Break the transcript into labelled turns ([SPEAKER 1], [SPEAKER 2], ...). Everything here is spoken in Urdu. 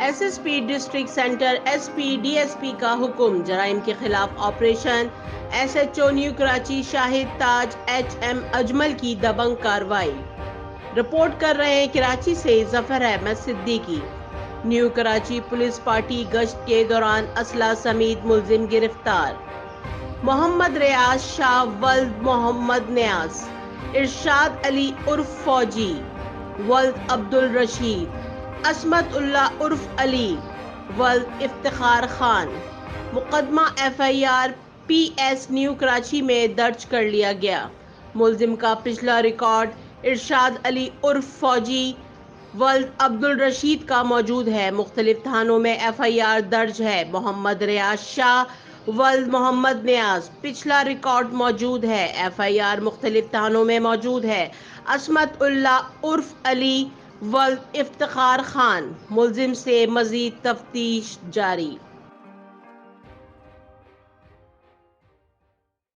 [SPEAKER 1] S S P district center S P D S P کا حکم، جرائم کے خلاف operation. S H O new Karachi Shahid Taj H M Ajmal کی دبنگ کارروائی۔ رپورٹ کر رہے ہیں کراچی سے Zafar Ahmed Siddiqui. New Karachi police party گشت کے دوران اسلحہ سمیت ملزم گرفتار۔ محمد ریاض شاہ ولد محمد نیاز، ارشاد علی عرف فوجی ولد عبدالرشید، عصمت اللہ عرف علی ولد افتخار خان۔ مقدمہ F I R P S New Karachi میں درج کر لیا گیا۔ ملزم کا پچھلا ریکارڈ ارشاد علی عرف فوجی ولد عبدالرشید کا موجود ہے۔ مختلف تھانوں میں ایف آئی آر درج ہے۔ محمد ریاض شاہ ولد محمد نیاز پچھلا ریکارڈ موجود ہے۔ ایف آئی آر مختلف تھانوں میں موجود ہے۔ عصمت اللہ عرف علی ولد افتخار خان، ملزم سے مزید تفتیش جاری۔